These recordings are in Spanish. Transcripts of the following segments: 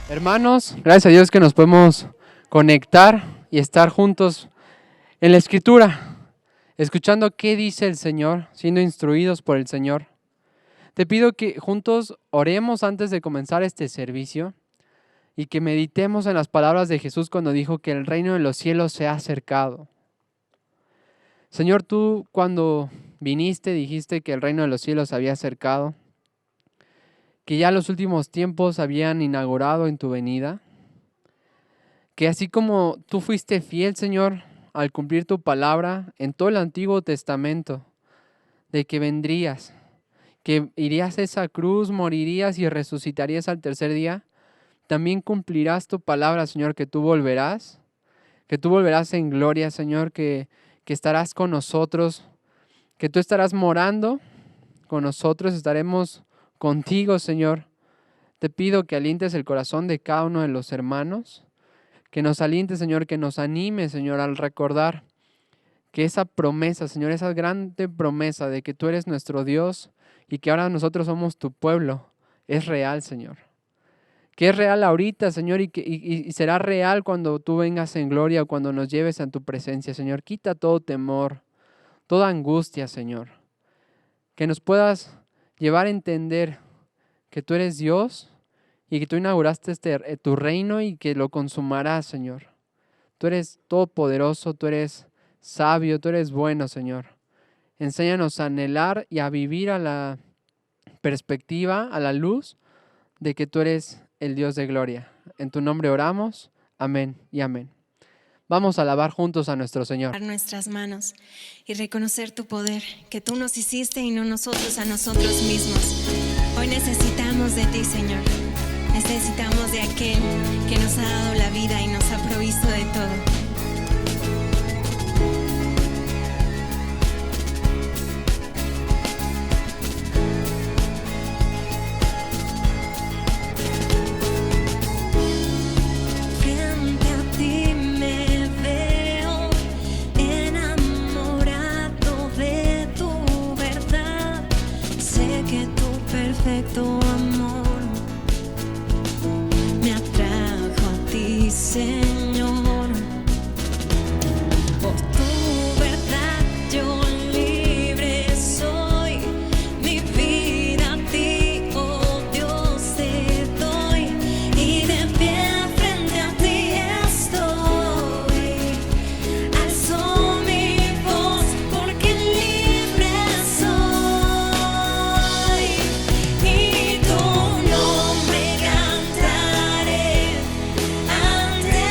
Hermanos, gracias a Dios que nos podemos conectar y estar juntos en la Escritura, escuchando qué dice el Señor, siendo instruidos por el Señor. Te pido que juntos oremos antes de comenzar este servicio y que meditemos en las palabras de Jesús cuando dijo que el reino de los cielos se ha acercado. Señor, tú cuando viniste dijiste que el reino de los cielos se había acercado, que ya los últimos tiempos habían inaugurado en tu venida, que así como tú fuiste fiel, Señor, al cumplir tu palabra en todo el Antiguo Testamento, de que vendrías, que irías a esa cruz, morirías y resucitarías al tercer día, también cumplirás tu palabra, Señor, que tú volverás en gloria, Señor, que estarás con nosotros, que tú estarás morando con nosotros, estaremos contigo, Señor. Te pido que alientes el corazón de cada uno de los hermanos, que nos aliente, Señor, que nos anime, Señor, al recordar que esa promesa, Señor, esa grande promesa de que tú eres nuestro Dios y que ahora nosotros somos tu pueblo, es real, Señor. Que es real ahorita, Señor, y será real cuando tú vengas en gloria o cuando nos lleves a tu presencia, Señor. Quita todo temor, toda angustia, Señor. Que nos puedas llevar a entender que tú eres Dios y que tú inauguraste tu reino y que lo consumarás, Señor. Tú eres todopoderoso, tú eres sabio, tú eres bueno, Señor. Enséñanos a anhelar y a vivir a la perspectiva, a la luz de que tú eres el Dios de gloria. En tu nombre oramos. Amén y amén. Vamos a alabar juntos a nuestro Señor. Nuestras manos y reconocer tu poder, que tú nos hiciste y no nosotros a nosotros mismos. Hoy necesitamos de ti, Señor. Necesitamos de aquel que nos ha dado la vida y nos ha provisto de todo. Tu amor me atrajo a ti, Señor. Por tu verdad yo libre soy. Mi vida a ti, oh Dios, te doy. Y de pie frente a ti estoy. Alzo mi voz porque libre soy. Y tu nombre cantaré ante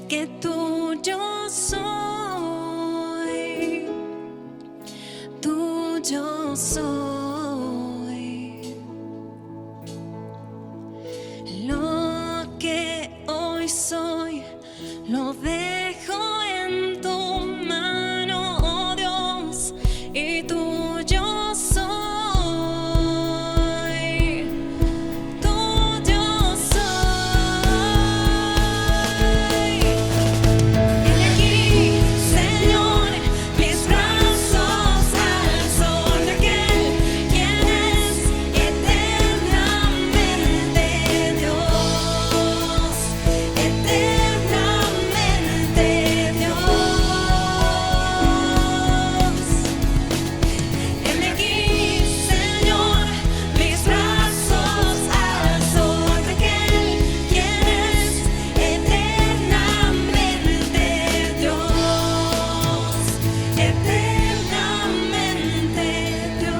que tuyo soy, tuyo soy. Lo que hoy soy, lo dejo en tu mano, oh Dios, y tuyo soy. Tuyo soy. He aquí, Señor, mis brazos alzo ante aquel quien es eternamente Dios, eternamente Dios. Heme aquí, Señor, mis brazos alzo ante aquel quien es eternamente Dios, eternamente Dios.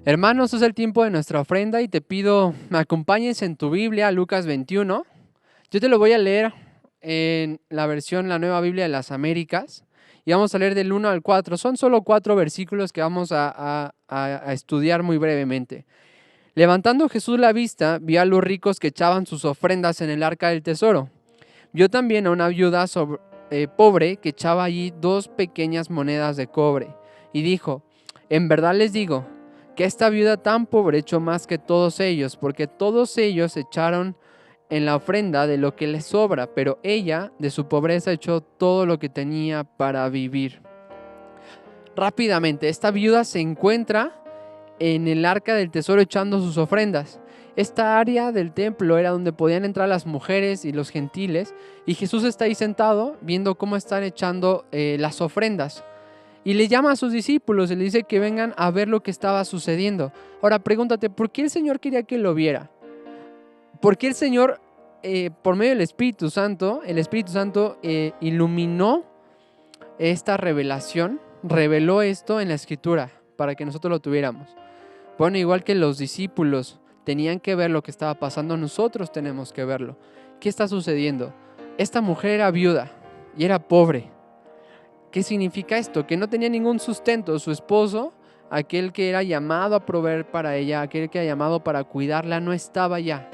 Hermanos, es el tiempo de nuestra ofrenda y te pido me acompañes en tu Biblia, Lucas 21. Yo te lo voy a leer en la versión, la Nueva Biblia de las Américas, y vamos a leer del 1 al 4. Son solo 4 versículos que vamos a estudiar muy brevemente. Levantando Jesús la vista, vio a los ricos que echaban sus ofrendas en el arca del tesoro. Vio también a una viuda pobre que echaba allí 2 pequeñas monedas de cobre, y dijo: en verdad les digo que esta viuda tan pobre echó más que todos ellos, porque todos ellos echaron en la ofrenda de lo que les sobra, pero ella de su pobreza echó todo lo que tenía para vivir. Rápidamente, esta viuda se encuentra en el arca del tesoro echando sus ofrendas. Esta área del templo era donde podían entrar las mujeres y los gentiles, y Jesús está ahí sentado viendo cómo están echando las ofrendas. Y le llama a sus discípulos y le dice que vengan a ver lo que estaba sucediendo. Ahora pregúntate, ¿por qué el Señor quería que lo viera? ¿Por qué el Señor, por medio del Espíritu Santo, iluminó esta revelación, reveló esto en la Escritura para que nosotros lo tuviéramos? Bueno, igual que los discípulos tenían que ver lo que estaba pasando, nosotros tenemos que verlo. ¿Qué está sucediendo? Esta mujer era viuda y era pobre. ¿Qué significa esto? Que no tenía ningún sustento. Su esposo, aquel que era llamado a proveer para ella, aquel que era llamado para cuidarla, no estaba ya.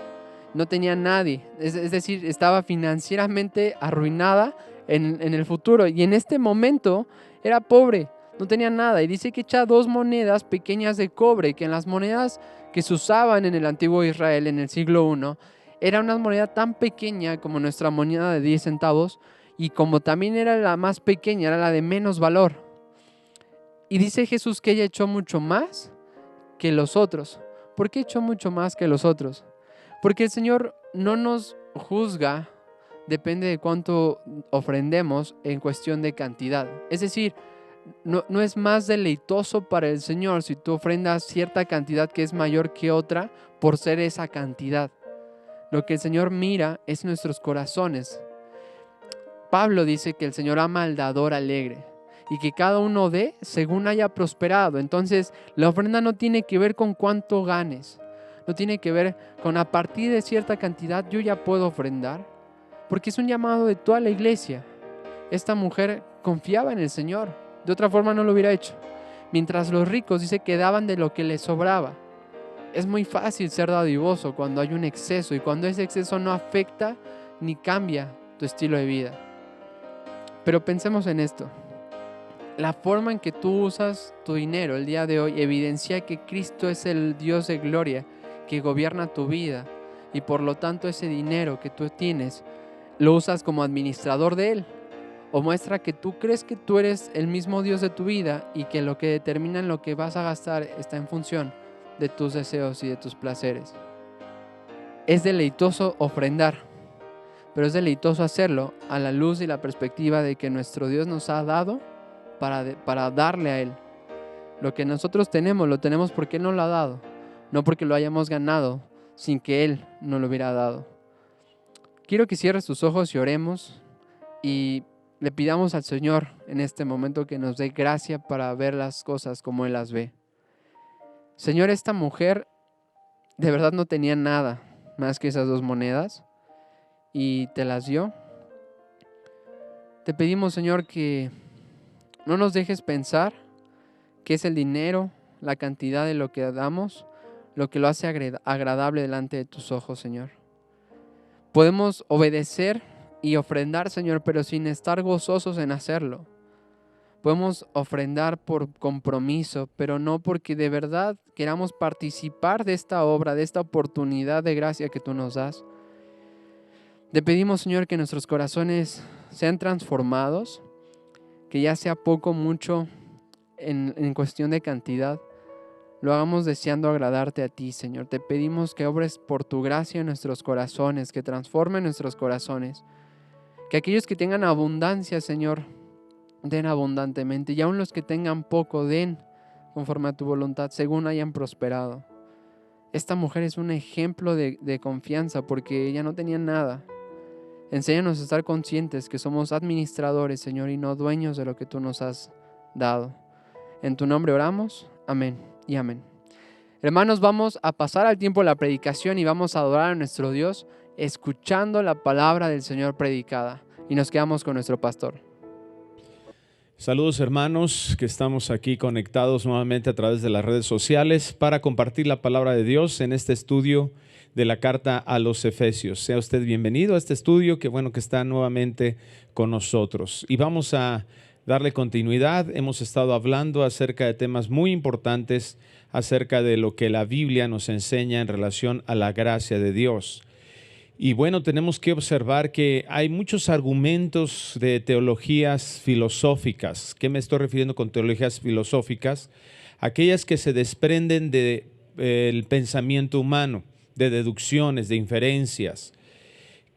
No tenía nadie. Es decir, estaba financieramente arruinada en el futuro. Y en este momento era pobre, no tenía nada. Y dice que echa 2 monedas pequeñas de cobre, que en las monedas que se usaban en el antiguo Israel en el siglo I, era una moneda tan pequeña como nuestra moneda de 10 centavos, y como también era la más pequeña, era la de menos valor. Y dice Jesús que ella echó mucho más que los otros. ¿Por qué echó mucho más que los otros? Porque el Señor no nos juzga, depende de cuánto ofrendemos en cuestión de cantidad. Es decir, no es más deleitoso para el Señor si tú ofrendas cierta cantidad que es mayor que otra por ser esa cantidad. Lo que el Señor mira es nuestros corazones. Pablo dice que el Señor ama al dador alegre y que cada uno dé según haya prosperado. Entonces, la ofrenda no tiene que ver con cuánto ganes, no tiene que ver con a partir de cierta cantidad yo ya puedo ofrendar, porque es un llamado de toda la iglesia. Esta mujer confiaba en el Señor, de otra forma no lo hubiera hecho. Mientras los ricos dice que daban de lo que les sobraba. Es muy fácil ser dadivoso cuando hay un exceso y cuando ese exceso no afecta ni cambia tu estilo de vida. Pero pensemos en esto. La forma en que tú usas tu dinero el día de hoy evidencia que Cristo es el Dios de gloria que gobierna tu vida, y por lo tanto ese dinero que tú tienes lo usas como administrador de él, o muestra que tú crees que tú eres el mismo Dios de tu vida y que lo que determina en lo que vas a gastar está en función de tus deseos y de tus placeres. Es deleitoso ofrendar, pero es deleitoso hacerlo a la luz y la perspectiva de que nuestro Dios nos ha dado para darle a Él. Lo que nosotros tenemos, lo tenemos porque Él nos lo ha dado, no porque lo hayamos ganado sin que Él nos lo hubiera dado. Quiero que cierres tus ojos y oremos, y le pidamos al Señor en este momento que nos dé gracia para ver las cosas como Él las ve. Señor, esta mujer de verdad no tenía nada más que esas 2 monedas y te las dio. Te pedimos, Señor, que no nos dejes pensar que es el dinero, la cantidad de lo que damos, lo que lo hace agradable delante de tus ojos, Señor. Podemos obedecer y ofrendar, Señor, pero sin estar gozosos en hacerlo. Podemos ofrendar por compromiso, pero no porque de verdad queramos participar de esta obra, de esta oportunidad de gracia que tú nos das. Te pedimos, Señor, que nuestros corazones sean transformados, que ya sea poco, mucho, en cuestión de cantidad, lo hagamos deseando agradarte a ti, Señor. Te pedimos que obres por tu gracia en nuestros corazones, que transformen nuestros corazones. Que aquellos que tengan abundancia, Señor, den abundantemente. Y aun los que tengan poco, den conforme a tu voluntad, según hayan prosperado. Esta mujer es un ejemplo de confianza porque ella no tenía nada. Enséñanos a estar conscientes que somos administradores, Señor, y no dueños de lo que tú nos has dado. En tu nombre oramos. Amén y amén. Hermanos, vamos a pasar al tiempo de la predicación y vamos a adorar a nuestro Dios escuchando la palabra del Señor predicada. Y nos quedamos con nuestro pastor. Saludos hermanos que estamos aquí conectados nuevamente a través de las redes sociales para compartir la palabra de Dios en este estudio de la carta a los Efesios. Sea usted bienvenido a este estudio, qué bueno que está nuevamente con nosotros. Y vamos a darle continuidad. Hemos estado hablando acerca de temas muy importantes, acerca de lo que la Biblia nos enseña en relación a la gracia de Dios. Y bueno, tenemos que observar que hay muchos argumentos de teologías filosóficas. ¿Qué me estoy refiriendo con teologías filosóficas? Aquellas que se desprenden del pensamiento humano, de deducciones, de inferencias,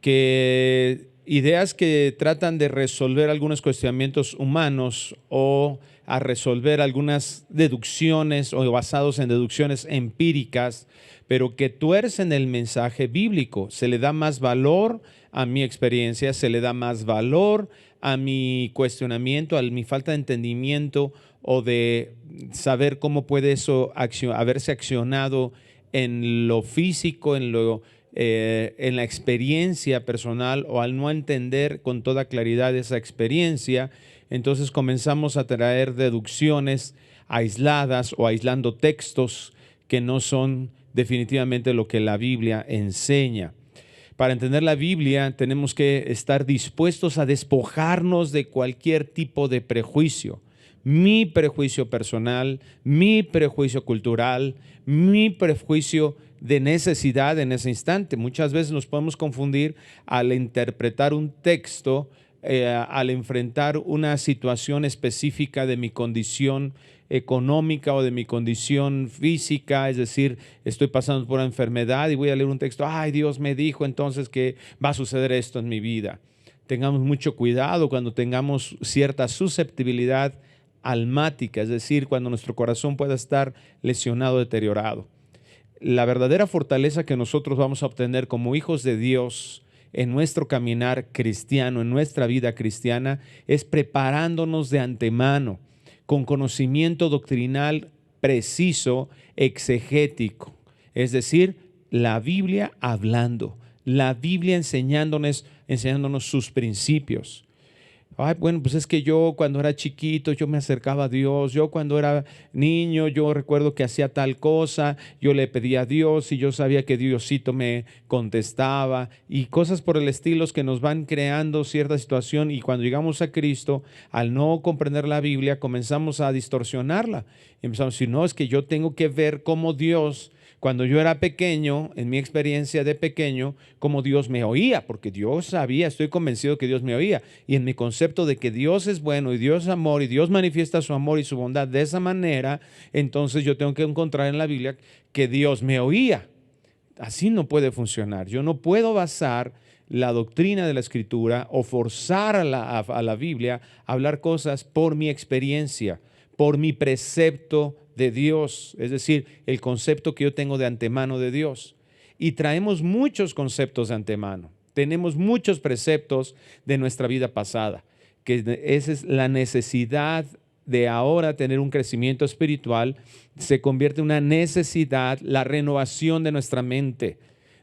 ideas que tratan de resolver algunos cuestionamientos humanos o a resolver algunas deducciones o basados en deducciones empíricas, pero que tuercen el mensaje bíblico. Se le da más valor a mi experiencia, se le da más valor a mi cuestionamiento, a mi falta de entendimiento o de saber cómo puede eso haberse accionado en lo físico, en la experiencia personal, o al no entender con toda claridad esa experiencia, entonces comenzamos a traer deducciones aisladas o aislando textos que no son definitivamente lo que la Biblia enseña. Para entender la Biblia tenemos que estar dispuestos a despojarnos de cualquier tipo de prejuicio. Mi prejuicio personal, mi prejuicio cultural, mi prejuicio de necesidad en ese instante. Muchas veces nos podemos confundir al interpretar un texto, al enfrentar una situación específica de mi condición económica o de mi condición física, es decir, estoy pasando por una enfermedad y voy a leer un texto, ay, Dios me dijo entonces que va a suceder esto en mi vida. Tengamos mucho cuidado cuando tengamos cierta susceptibilidad almática, es decir, cuando nuestro corazón pueda estar lesionado, deteriorado. La verdadera fortaleza que nosotros vamos a obtener como hijos de Dios en nuestro caminar cristiano, en nuestra vida cristiana, es preparándonos de antemano, con conocimiento doctrinal preciso, exegético, es decir, la Biblia hablando, la Biblia enseñándonos sus principios. Ay, bueno, pues es que yo cuando era chiquito, yo me acercaba a Dios, yo cuando era niño, yo recuerdo que hacía tal cosa, yo le pedía a Dios y yo sabía que Diosito me contestaba y cosas por el estilo que nos van creando cierta situación, y cuando llegamos a Cristo, al no comprender la Biblia, comenzamos a distorsionarla. Y empezamos a decir, no, es que yo tengo que ver cómo Dios, cuando yo era pequeño, en mi experiencia de pequeño, como Dios me oía, porque Dios sabía, estoy convencido que Dios me oía. Y en mi concepto de que Dios es bueno y Dios es amor y Dios manifiesta su amor y su bondad de esa manera, entonces yo tengo que encontrar en la Biblia que Dios me oía. Así no puede funcionar. Yo no puedo basar la doctrina de la Escritura o forzar a la Biblia a hablar cosas por mi experiencia, por mi precepto de Dios, es decir, el concepto que yo tengo de antemano de Dios. Y traemos muchos conceptos de antemano, tenemos muchos preceptos de nuestra vida pasada, que esa es la necesidad de ahora tener un crecimiento espiritual, se convierte en una necesidad, la renovación de nuestra mente.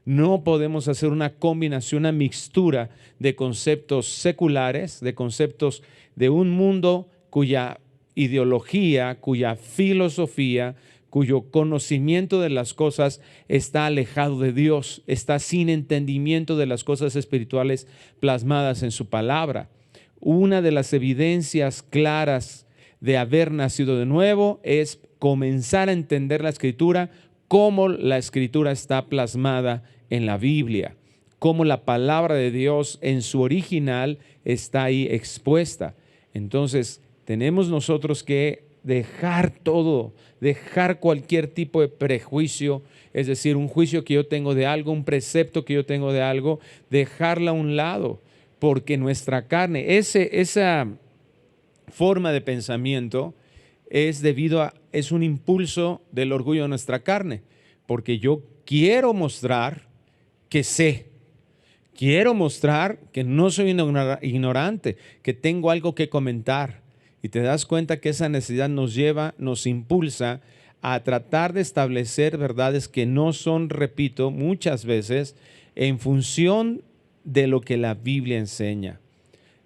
No podemos hacer una combinación, una mixtura de conceptos seculares, de conceptos de un mundo cuya ideología, cuya filosofía, cuyo conocimiento de las cosas está alejado de Dios, está sin entendimiento de las cosas espirituales plasmadas en su palabra. Una de las evidencias claras de haber nacido de nuevo es comenzar a entender la Escritura, cómo la Escritura está plasmada en la Biblia, cómo la palabra de Dios en su original está ahí expuesta. Entonces, tenemos nosotros que dejar todo, dejar cualquier tipo de prejuicio, es decir, un juicio que yo tengo de algo, un precepto que yo tengo de algo, dejarla a un lado, porque nuestra carne, esa forma de pensamiento es es un impulso del orgullo de nuestra carne, porque yo quiero mostrar que sé, quiero mostrar que no soy ignorante, que tengo algo que comentar. Y te das cuenta que esa necesidad nos impulsa a tratar de establecer verdades que no son, repito, muchas veces en función de lo que la Biblia enseña.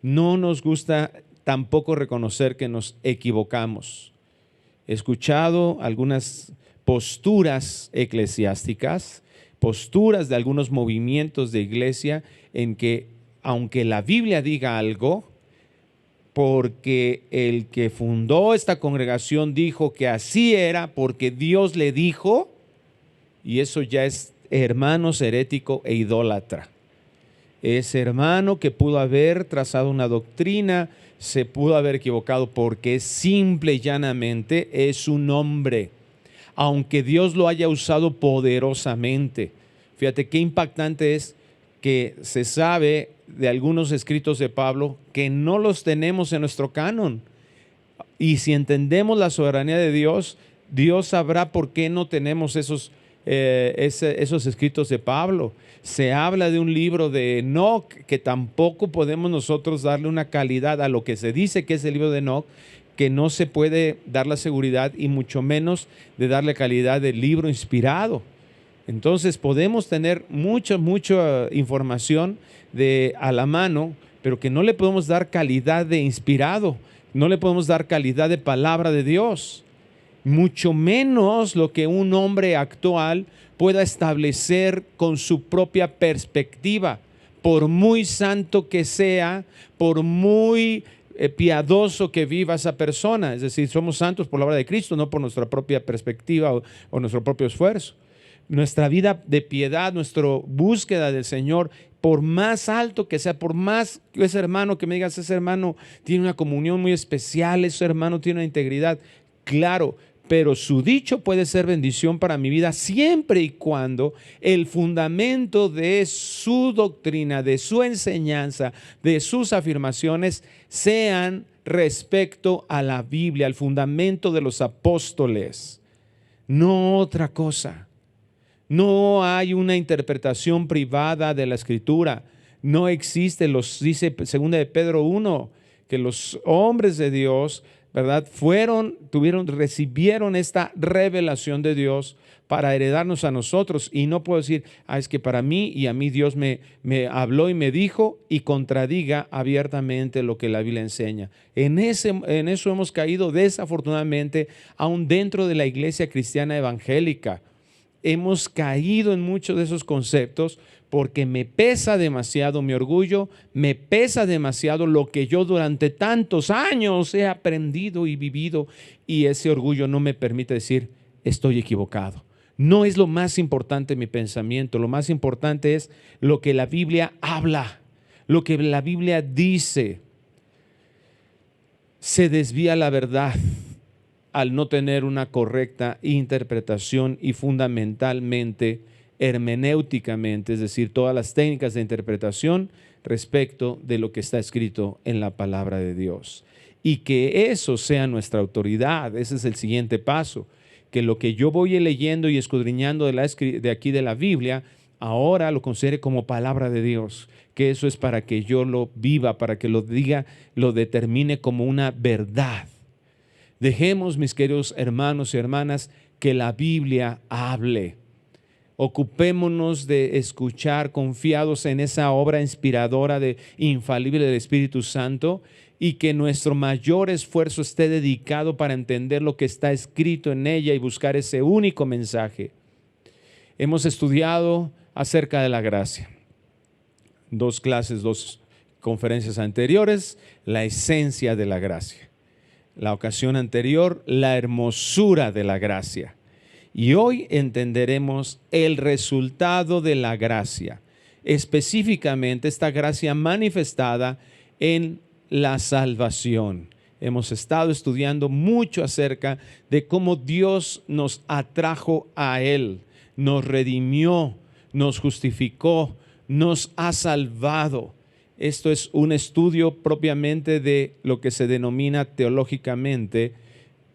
No nos gusta tampoco reconocer que nos equivocamos. He escuchado algunas posturas eclesiásticas, posturas de algunos movimientos de iglesia en que, aunque la Biblia diga algo, porque el que fundó esta congregación dijo que así era, porque Dios le dijo, y eso ya es, hermanos, herético e idólatra. Es hermano que pudo haber trazado una doctrina, se pudo haber equivocado porque simple y llanamente es un hombre, aunque Dios lo haya usado poderosamente. Fíjate qué impactante es que se sabe de algunos escritos de Pablo que no los tenemos en nuestro canon. Y si entendemos la soberanía de Dios, Dios sabrá por qué no tenemos esos escritos de Pablo. Se habla de un libro de Enoc que tampoco podemos nosotros darle una calidad a lo que se dice que es el libro de Enoc, que no se puede dar la seguridad y mucho menos de darle calidad del libro inspirado. Entonces podemos tener mucha información a la mano, pero que no le podemos dar calidad de inspirado, no le podemos dar calidad de palabra de Dios, mucho menos lo que un hombre actual pueda establecer con su propia perspectiva, por muy santo que sea, por muy piadoso que viva esa persona. Es decir, somos santos por la obra de Cristo, no por nuestra propia perspectiva o nuestro propio esfuerzo. Nuestra vida de piedad, nuestra búsqueda del Señor, por más alto que sea, por más que ese hermano que me digas, ese hermano tiene una comunión muy especial, ese hermano tiene una integridad, claro, pero su dicho puede ser bendición para mi vida siempre y cuando el fundamento de su doctrina, de su enseñanza, de sus afirmaciones sean respecto a la Biblia, al fundamento de los apóstoles, no otra cosa. No hay una interpretación privada de la Escritura. No existe, dice 2 de Pedro 1, que los hombres de Dios, ¿verdad? Recibieron esta revelación de Dios para heredarnos a nosotros. Y no puedo decir, es que para mí y a mí Dios me habló y me dijo y contradiga abiertamente lo que la Biblia enseña. En eso hemos caído desafortunadamente, aún dentro de la iglesia cristiana evangélica. Hemos caído en muchos de esos conceptos porque me pesa demasiado mi orgullo, me pesa demasiado lo que yo durante tantos años he aprendido y vivido, y ese orgullo no me permite decir estoy equivocado. No es lo más importante mi pensamiento, lo más importante es lo que la Biblia habla, lo que la Biblia dice. Se desvía la verdad al no tener una correcta interpretación y fundamentalmente hermenéuticamente, es decir, todas las técnicas de interpretación respecto de lo que está escrito en la palabra de Dios. Y que eso sea nuestra autoridad, ese es el siguiente paso, que lo que yo voy leyendo y escudriñando de aquí de la Biblia, ahora lo considere como palabra de Dios, que eso es para que yo lo viva, para que lo diga, lo determine como una verdad. Dejemos, mis queridos hermanos y hermanas, que la Biblia hable. Ocupémonos de escuchar, confiados en esa obra inspiradora, infalible del Espíritu Santo, y que nuestro mayor esfuerzo esté dedicado para entender lo que está escrito en ella y buscar ese único mensaje. Hemos estudiado acerca de la gracia. 2 clases, 2 conferencias anteriores, la esencia de la gracia. La ocasión anterior, la hermosura de la gracia. Y hoy entenderemos el resultado de la gracia, específicamente esta gracia manifestada en la salvación. Hemos estado estudiando mucho acerca de cómo Dios nos atrajo a Él, nos redimió, nos justificó, nos ha salvado. Esto es un estudio propiamente de lo que se denomina teológicamente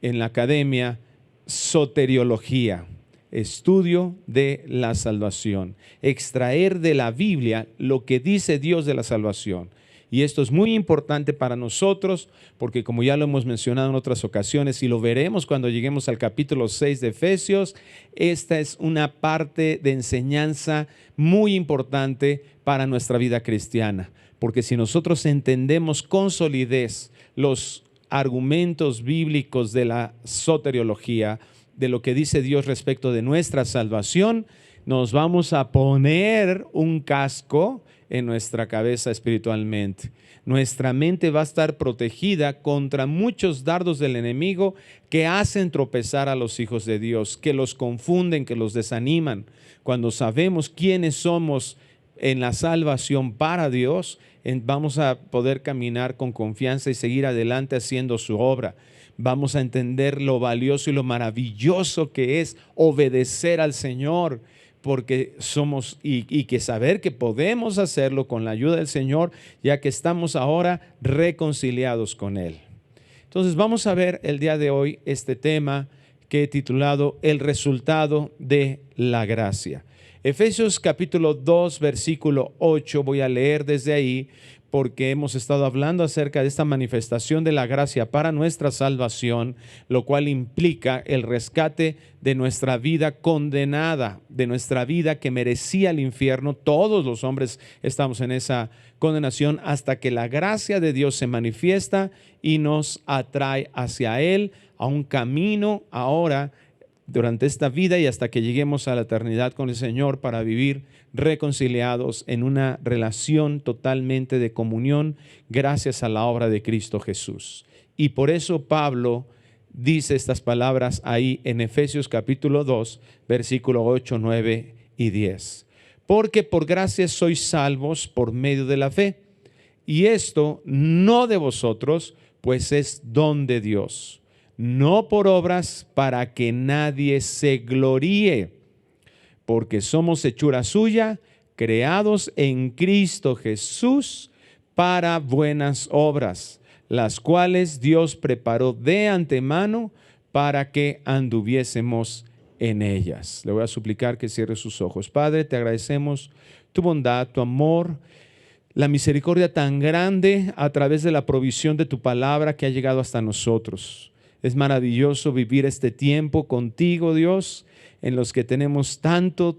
en la academia soteriología, estudio de la salvación, extraer de la Biblia lo que dice Dios de la salvación. Y esto es muy importante para nosotros porque, como ya lo hemos mencionado en otras ocasiones y lo veremos cuando lleguemos al capítulo 6 de Efesios, esta es una parte de enseñanza muy importante para nuestra vida cristiana, porque si nosotros entendemos con solidez los argumentos bíblicos de la soteriología, de lo que dice Dios respecto de nuestra salvación, nos vamos a poner un casco en nuestra cabeza espiritualmente. Nuestra mente va a estar protegida contra muchos dardos del enemigo que hacen tropezar a los hijos de Dios, que los confunden, que los desaniman. Cuando sabemos quiénes somos en la salvación para Dios, vamos a poder caminar con confianza y seguir adelante haciendo su obra. Vamos a entender lo valioso y lo maravilloso que es obedecer al Señor, porque somos y que saber que podemos hacerlo con la ayuda del Señor, ya que estamos ahora reconciliados con Él. Entonces vamos a ver el día de hoy este tema que he titulado El resultado de la gracia. Efesios capítulo 2, versículo 8, voy a leer desde ahí porque hemos estado hablando acerca de esta manifestación de la gracia para nuestra salvación, lo cual implica el rescate de nuestra vida condenada, de nuestra vida que merecía el infierno. Todos los hombres estamos en esa condenación hasta que la gracia de Dios se manifiesta y nos atrae hacia Él a un camino ahora durante esta vida y hasta que lleguemos a la eternidad con el Señor para vivir reconciliados en una relación totalmente de comunión gracias a la obra de Cristo Jesús. Y por eso Pablo dice estas palabras ahí en Efesios capítulo 2, versículo 8, 9 y 10. Porque por gracia sois salvos por medio de la fe, y esto no de vosotros, pues es don de Dios, no por obras para que nadie se gloríe, porque somos hechura suya, creados en Cristo Jesús para buenas obras, las cuales Dios preparó de antemano para que anduviésemos en ellas. Le voy a suplicar que cierre sus ojos. Padre, te agradecemos tu bondad, tu amor, la misericordia tan grande a través de la provisión de tu palabra que ha llegado hasta nosotros. Es maravilloso vivir este tiempo contigo, Dios, en los que tenemos tanto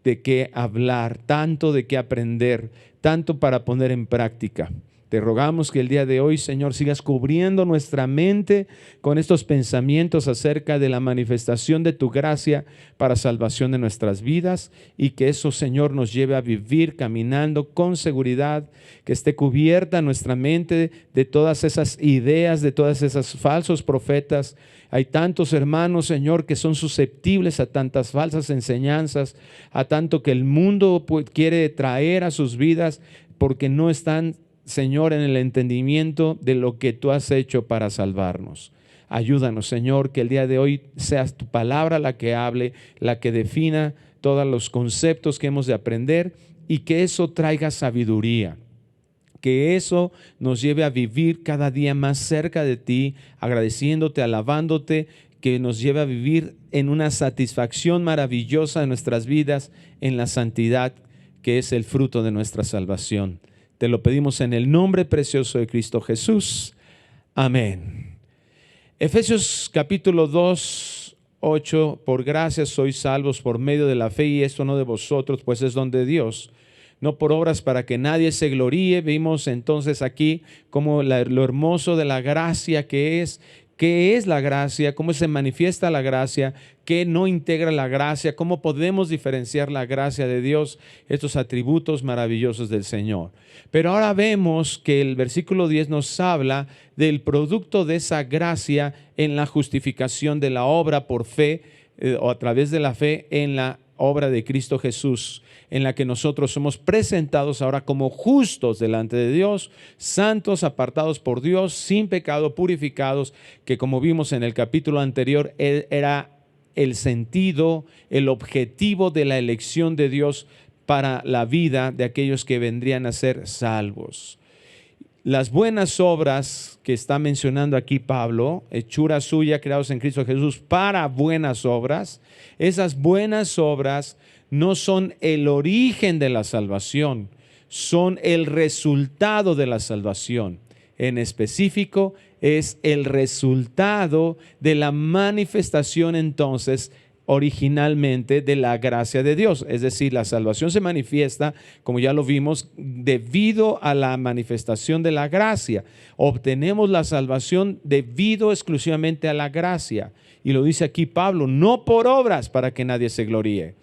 de qué hablar, tanto de qué aprender, tanto para poner en práctica. Te rogamos que el día de hoy, Señor, sigas cubriendo nuestra mente con estos pensamientos acerca de la manifestación de tu gracia para salvación de nuestras vidas, y que eso, Señor, nos lleve a vivir caminando con seguridad, que esté cubierta nuestra mente de todas esas ideas, de todas esas falsos profetas. Hay tantos hermanos, Señor, que son susceptibles a tantas falsas enseñanzas, a tanto que el mundo quiere traer a sus vidas porque no están, Señor, en el entendimiento de lo que tú has hecho para salvarnos. Ayúdanos, Señor, que el día de hoy seas tu palabra la que hable, la que defina todos los conceptos que hemos de aprender, y que eso traiga sabiduría, que eso nos lleve a vivir cada día más cerca de ti, agradeciéndote, alabándote, que nos lleve a vivir en una satisfacción maravillosa en nuestras vidas, en la santidad que es el fruto de nuestra salvación. Te lo pedimos en el nombre precioso de Cristo Jesús. Amén. Efesios capítulo 2, 8, por gracia sois salvos por medio de la fe, y esto no de vosotros, pues es don de Dios, no por obras para que nadie se gloríe. Vimos entonces aquí como lo hermoso de la gracia que es. ¿Qué es la gracia? ¿Cómo se manifiesta la gracia? ¿Qué no integra la gracia? ¿Cómo podemos diferenciar la gracia de Dios? Estos atributos maravillosos del Señor. Pero ahora vemos que el versículo 10 nos habla del producto de esa gracia en la justificación de la obra por fe o a través de la fe en la obra de Cristo Jesús, en la que nosotros somos presentados ahora como justos delante de Dios, santos, apartados por Dios, sin pecado, purificados, que como vimos en el capítulo anterior, era el sentido, el objetivo de la elección de Dios para la vida de aquellos que vendrían a ser salvos. Las buenas obras que está mencionando aquí Pablo, hechura suya, creados en Cristo Jesús para buenas obras, esas buenas obras no son el origen de la salvación, son el resultado de la salvación. En específico, es el resultado de la manifestación entonces originalmente de la gracia de Dios. Es decir, la salvación se manifiesta, como ya lo vimos, debido a la manifestación de la gracia. Obtenemos la salvación debido exclusivamente a la gracia. Y lo dice aquí Pablo, no por obras para que nadie se gloríe.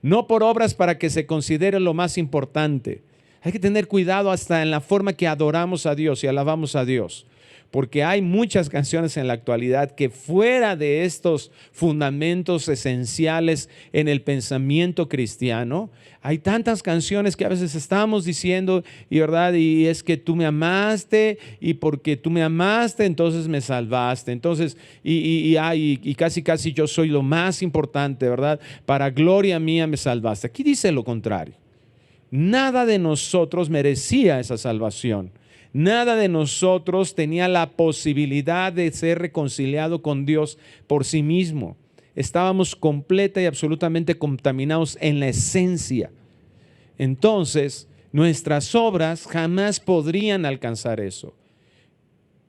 No por obras para que se considere lo más importante. Hay que tener cuidado hasta en la forma que adoramos a Dios y alabamos a Dios. Porque hay muchas canciones en la actualidad que fuera de estos fundamentos esenciales en el pensamiento cristiano, hay tantas canciones que a veces estamos diciendo, y verdad, y es que tú me amaste, y porque tú me amaste, entonces me salvaste. Entonces, y casi yo soy lo más importante, ¿verdad? Para gloria mía me salvaste. Aquí dice lo contrario. Nada de nosotros merecía esa salvación. Nada de nosotros tenía la posibilidad de ser reconciliado con Dios por sí mismo. Estábamos completa y absolutamente contaminados en la esencia. Entonces, nuestras obras jamás podrían alcanzar eso.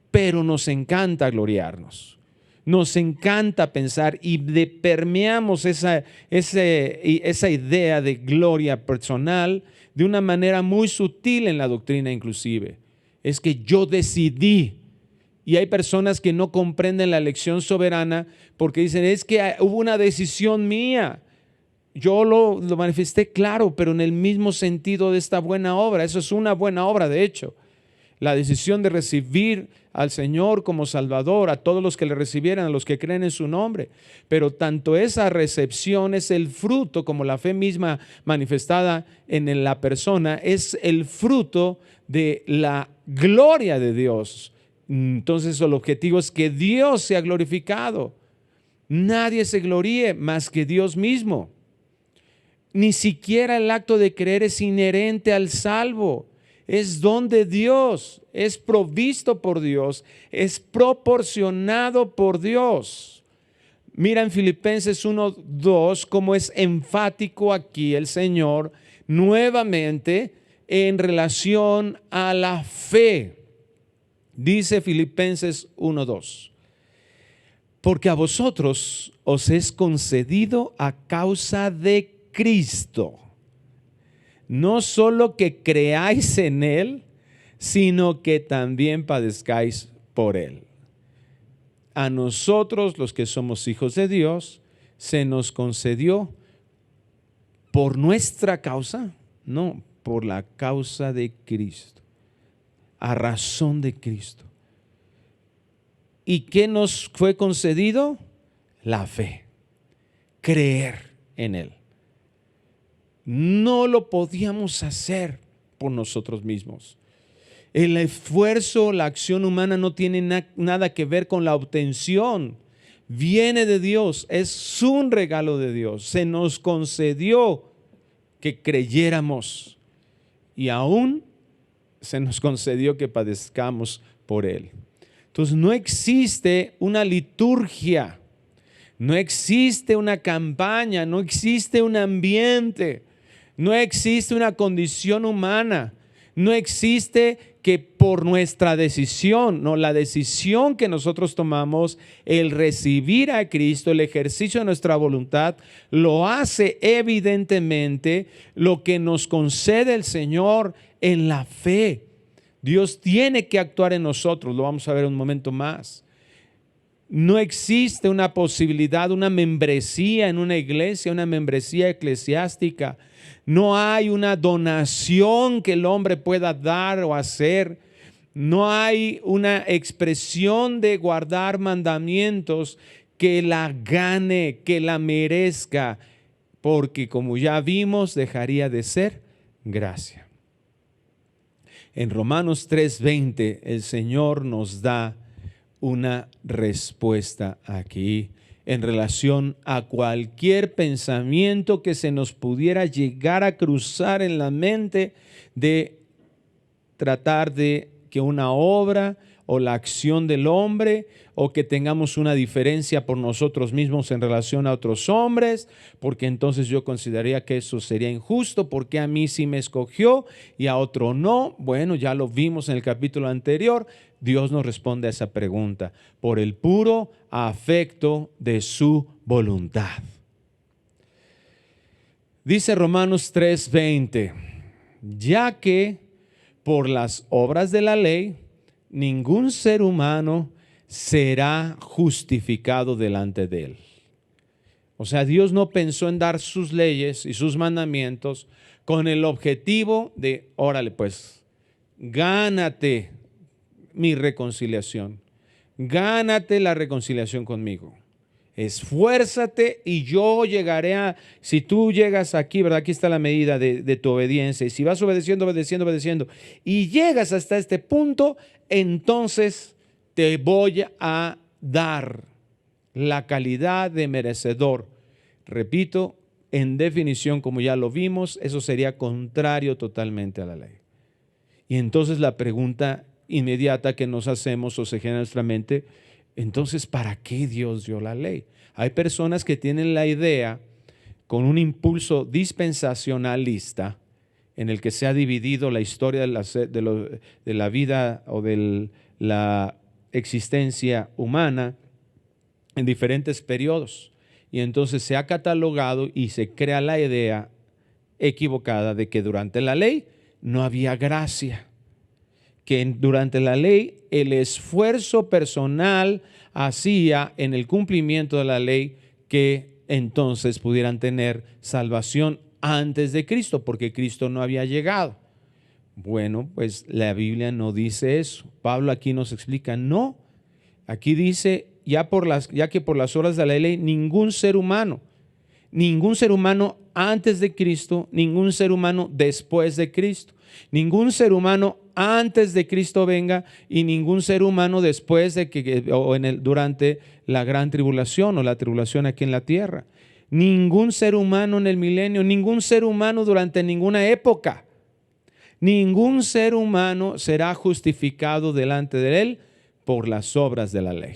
Pero nos encanta gloriarnos. Nos encanta pensar y permeamos esa idea de gloria personal de una manera muy sutil en la doctrina inclusive. Es que yo decidí, y hay personas que no comprenden la elección soberana porque dicen, es que hubo una decisión mía, yo lo manifesté, claro, pero en el mismo sentido de esta buena obra. Eso es una buena obra, de hecho, la decisión de recibir al Señor como Salvador, a todos los que le recibieran, a los que creen en su nombre. Pero tanto esa recepción es el fruto, como la fe misma manifestada en la persona, es el fruto de la gloria de Dios. Entonces el objetivo es que Dios sea glorificado. Nadie se gloríe más que Dios mismo. Ni siquiera el acto de creer es inherente al salvo. Es don de Dios, es provisto por Dios, es proporcionado por Dios. Mira en Filipenses 1:2 cómo es enfático aquí el Señor nuevamente en relación a la fe. Dice Filipenses 1:2, porque a vosotros os es concedido a causa de Cristo, no solo que creáis en Él, sino que también padezcáis por Él. A nosotros, los que somos hijos de Dios, se nos concedió por nuestra causa, no, por la causa de Cristo, a razón de Cristo. ¿Y qué nos fue concedido? La fe, creer en Él. No lo podíamos hacer por nosotros mismos. El esfuerzo, la acción humana no tiene nada que ver con la obtención. Viene de Dios, es un regalo de Dios. Se nos concedió que creyéramos y aún se nos concedió que padezcamos por Él. Entonces no existe una liturgia, no existe una campaña, no existe un ambiente No existe una condición humana. No existe que por nuestra decisión, no, la decisión que nosotros tomamos, el recibir a Cristo, el ejercicio de nuestra voluntad, lo hace evidentemente lo que nos concede el Señor en la fe. Dios tiene que actuar en nosotros, lo vamos a ver un momento más. No existe una posibilidad, una membresía en una iglesia, una membresía eclesiástica. No hay una donación que el hombre pueda dar o hacer. No hay una expresión de guardar mandamientos que la gane, que la merezca, porque como ya vimos, dejaría de ser gracia. En Romanos 3:20 el Señor nos da una respuesta aquí en relación a cualquier pensamiento que se nos pudiera llegar a cruzar en la mente de tratar de que una obra o la acción del hombre o que tengamos una diferencia por nosotros mismos en relación a otros hombres, porque entonces yo consideraría que eso sería injusto, porque a mí sí me escogió y a otro no. Bueno, ya lo vimos en el capítulo anterior. Dios nos responde a esa pregunta por el puro afecto de su voluntad. Dice Romanos 3:20, ya que por las obras de la ley ningún ser humano será justificado delante de él. O sea, Dios no pensó en dar sus leyes y sus mandamientos con el objetivo de, órale pues, gánate mi reconciliación, gánate la reconciliación conmigo, esfuérzate y yo llegaré a, si tú llegas aquí, ¿verdad? Aquí está la medida de tu obediencia, y si vas obedeciendo y llegas hasta este punto, entonces te voy a dar la calidad de merecedor. Repito, en definición, como ya lo vimos, eso sería contrario totalmente a la ley. Y entonces la pregunta inmediata que nos hacemos o se genera en nuestra mente, entonces, ¿para qué Dios dio la ley? Hay personas que tienen la idea, con un impulso dispensacionalista, en el que se ha dividido la historia de la vida o de la existencia humana en diferentes periodos. Y entonces se ha catalogado y se crea la idea equivocada de que durante la ley no había gracia, que durante la ley el esfuerzo personal hacía en el cumplimiento de la ley que entonces pudieran tener salvación antes de Cristo, porque Cristo no había llegado. Bueno, pues la Biblia no dice eso. Pablo aquí nos explica, no. Aquí dice, ya que por las obras de la ley ningún ser humano antes de Cristo, ningún ser humano después de Cristo, ningún ser humano antes de Cristo venga y ningún ser humano después de durante la gran tribulación o la tribulación aquí en la tierra. Ningún ser humano en el milenio, ningún ser humano durante ninguna época. Ningún ser humano será justificado delante de él por las obras de la ley.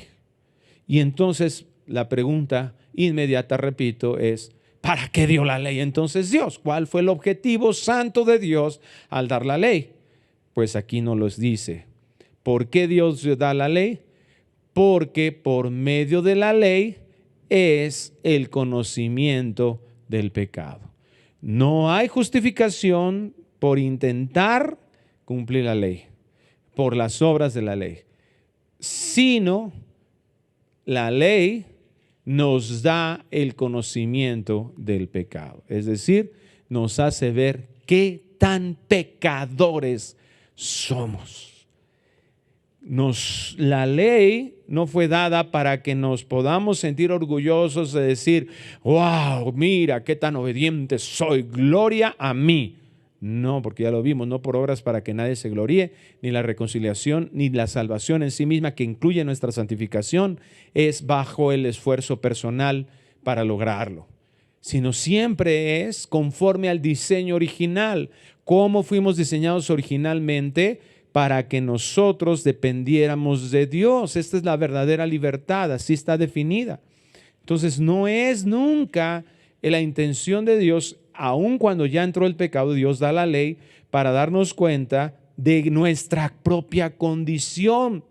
Y entonces la pregunta inmediata, repito, es, ¿para qué dio la ley entonces Dios? ¿Cuál fue el objetivo santo de Dios al dar la ley? Pues aquí nos los dice. ¿Por qué Dios da la ley? Porque por medio de la ley es el conocimiento del pecado. No hay justificación por intentar cumplir la ley, por las obras de la ley, sino la ley nos da el conocimiento del pecado. Es decir, nos hace ver qué tan pecadores somos. La ley no fue dada para que nos podamos sentir orgullosos de decir, wow, mira qué tan obediente soy, gloria a mí. No, porque ya lo vimos, no por obras para que nadie se gloríe, ni la reconciliación, ni la salvación en sí misma que incluye nuestra santificación, es bajo el esfuerzo personal para lograrlo, sino siempre es conforme al diseño original, cómo fuimos diseñados originalmente para que nosotros dependiéramos de Dios. Esta es la verdadera libertad, así está definida. Entonces no es nunca la intención de Dios aun cuando ya entró el pecado, Dios da la ley para darnos cuenta de nuestra propia condición,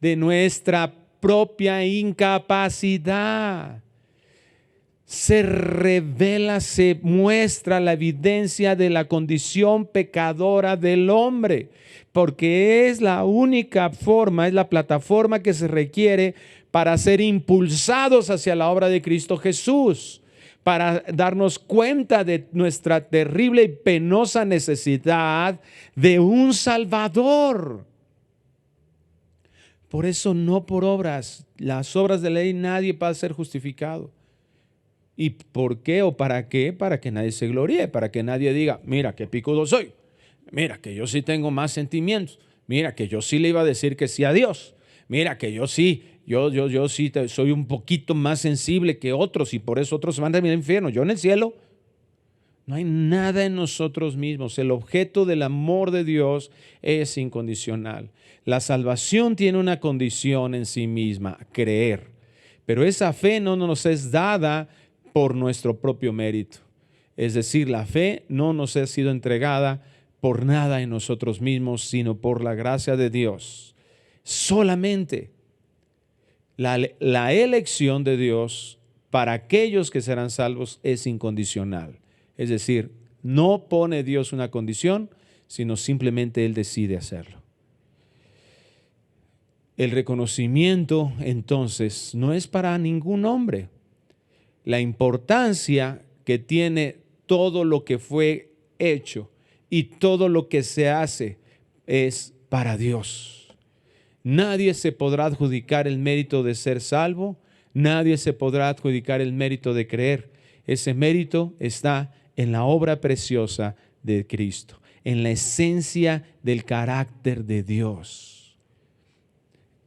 de nuestra propia incapacidad. Se revela, se muestra la evidencia de la condición pecadora del hombre, porque es la única forma, es la plataforma que se requiere para ser impulsados hacia la obra de Cristo Jesús, para darnos cuenta de nuestra terrible y penosa necesidad de un Salvador. Por eso no por obras, las obras de ley nadie va a ser justificado. ¿Y por qué o para qué? Para que nadie se gloríe, para que nadie diga, mira qué picudo soy, mira que yo sí tengo más sentimientos, mira que yo sí le iba a decir que sí a Dios, mira que yo sí soy un poquito más sensible que otros y por eso otros se van al infierno. Yo en el cielo. No hay nada en nosotros mismos. El objeto del amor de Dios es incondicional. La salvación tiene una condición en sí misma, creer. Pero esa fe no nos es dada por nuestro propio mérito. Es decir, la fe no nos ha sido entregada por nada en nosotros mismos, sino por la gracia de Dios. Solamente la elección de Dios para aquellos que serán salvos es incondicional. Es decir, no pone Dios una condición, sino simplemente Él decide hacerlo. El reconocimiento, entonces, no es para ningún hombre. La importancia que tiene todo lo que fue hecho y todo lo que se hace es para Dios. Nadie se podrá adjudicar el mérito de ser salvo, nadie se podrá adjudicar el mérito de creer. Ese mérito está en la obra preciosa de Cristo, en la esencia del carácter de Dios.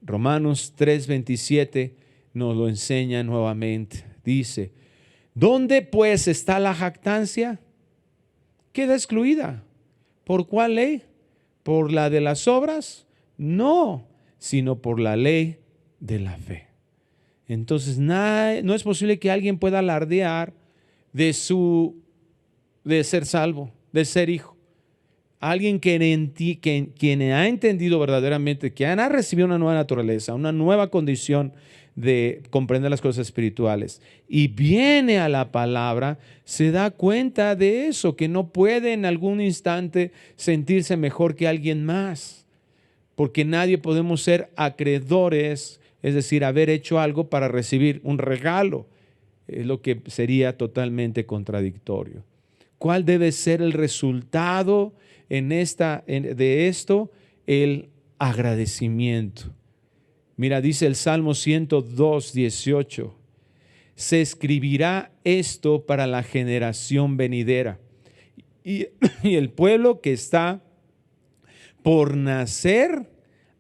Romanos 3:27 nos lo enseña nuevamente. Dice, ¿dónde pues está la jactancia? Queda excluida. ¿Por cuál ley? ¿Por la de las obras? No, sino por la ley de la fe. Entonces no es posible que alguien pueda alardear de ser salvo, de ser hijo. Alguien quien ha entendido verdaderamente, que ha recibido una nueva naturaleza, una nueva condición de comprender las cosas espirituales y viene a la palabra, se da cuenta de eso, que no puede en algún instante sentirse mejor que alguien más, porque nadie podemos ser acreedores, es decir, haber hecho algo para recibir un regalo, es lo que sería totalmente contradictorio. ¿Cuál debe ser el resultado de esto? El agradecimiento. Mira, dice el Salmo 102:18, se escribirá esto para la generación venidera y el pueblo que está por nacer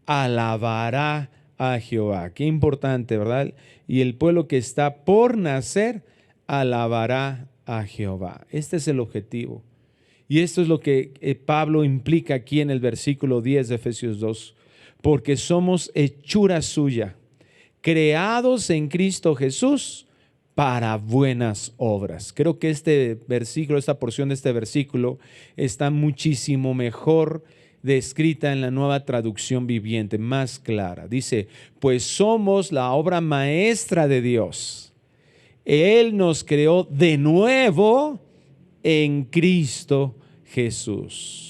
alabará a Jehová. Qué importante, ¿verdad? Y el pueblo que está por nacer alabará a Jehová. Este es el objetivo. Y esto es lo que Pablo implica aquí en el versículo 10 de Efesios 2. Porque somos hechura suya, creados en Cristo Jesús para buenas obras. Creo que este versículo, esta porción de este versículo está muchísimo mejor descrita en la Nueva Traducción Viviente, más clara. Dice, pues somos la obra maestra de Dios. Él nos creó de nuevo en Cristo Jesús.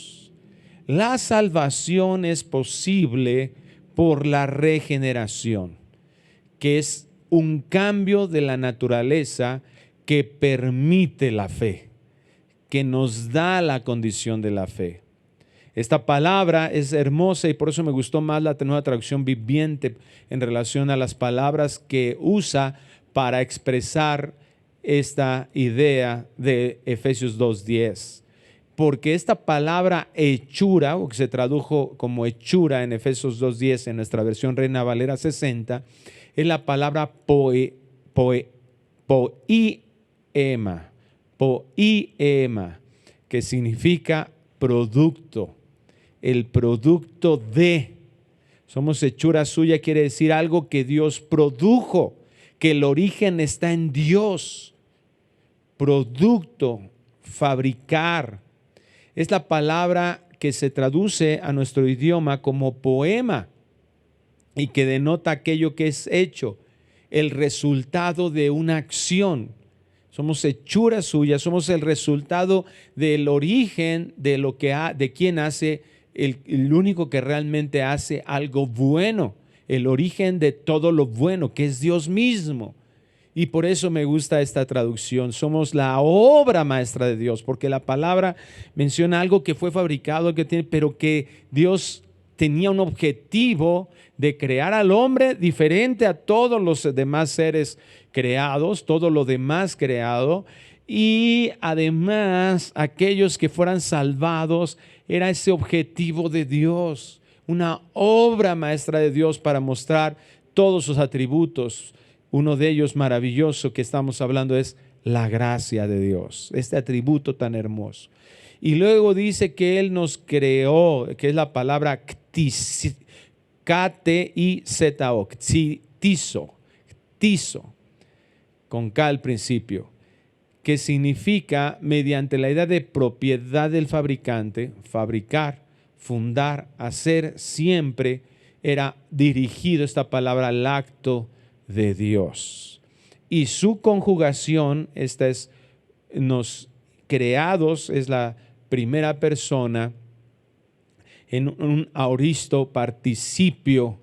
La salvación es posible por la regeneración, que es un cambio de la naturaleza que permite la fe, que nos da la condición de la fe. Esta palabra es hermosa y por eso me gustó más la Nueva Traducción Viviente en relación a las palabras que usa para expresar esta idea de Efesios 2:10. Porque esta palabra hechura, o que se tradujo como hechura en Efesios 2:10 en nuestra versión Reina Valera 60, es la palabra poiema, que significa producto, el producto de. Somos hechura suya, quiere decir algo que Dios produjo, que el origen está en Dios. Producto fabricar. Es la palabra que se traduce a nuestro idioma como poema y que denota aquello que es hecho, el resultado de una acción. Somos hechura suya, somos el resultado del origen de lo que de quien hace, el único que realmente hace algo bueno, el origen de todo lo bueno, que es Dios mismo. Y por eso me gusta esta traducción. Somos la obra maestra de Dios, porque la palabra menciona algo que fue fabricado, pero que Dios tenía un objetivo de crear al hombre diferente a todos los demás seres creados, todo lo demás creado. Y además, aquellos que fueran salvados, era ese objetivo de Dios, una obra maestra de Dios para mostrar todos sus atributos. Uno de ellos maravilloso que estamos hablando es la gracia de Dios, este atributo tan hermoso. Y luego dice que Él nos creó, que es la palabra K-T-I-Z-O, tizo, con K al principio, que significa mediante la idea de propiedad del fabricante, fabricar, fundar, hacer, siempre era dirigido esta palabra al acto de Dios. Y su conjugación, esta es nos creados, es la primera persona en un aoristo participio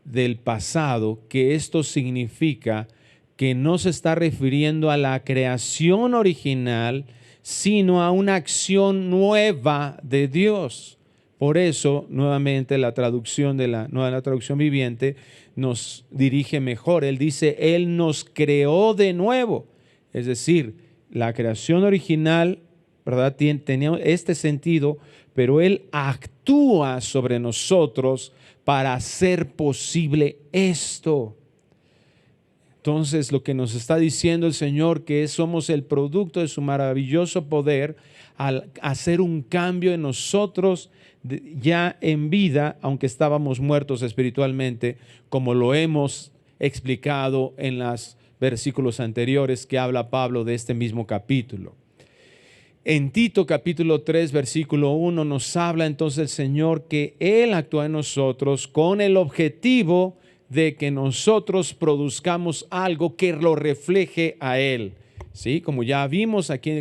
del pasado, que esto significa que no se está refiriendo a la creación original, sino a una acción nueva de Dios. Por eso, nuevamente, la traducción de la nueva traducción viviente nos dirige mejor. Él dice, Él nos creó de nuevo. Es decir, la creación original, ¿verdad?, tenía este sentido, pero Él actúa sobre nosotros para hacer posible esto. Entonces, lo que nos está diciendo el Señor, que somos el producto de su maravilloso poder al hacer un cambio en nosotros ya en vida, aunque estábamos muertos espiritualmente, como lo hemos explicado en los versículos anteriores que habla Pablo de este mismo capítulo. En Tito capítulo 3, versículo 1 nos habla entonces el Señor que Él actúa en nosotros con el objetivo de que nosotros produzcamos algo que lo refleje a Él. ¿Sí? Como ya vimos aquí en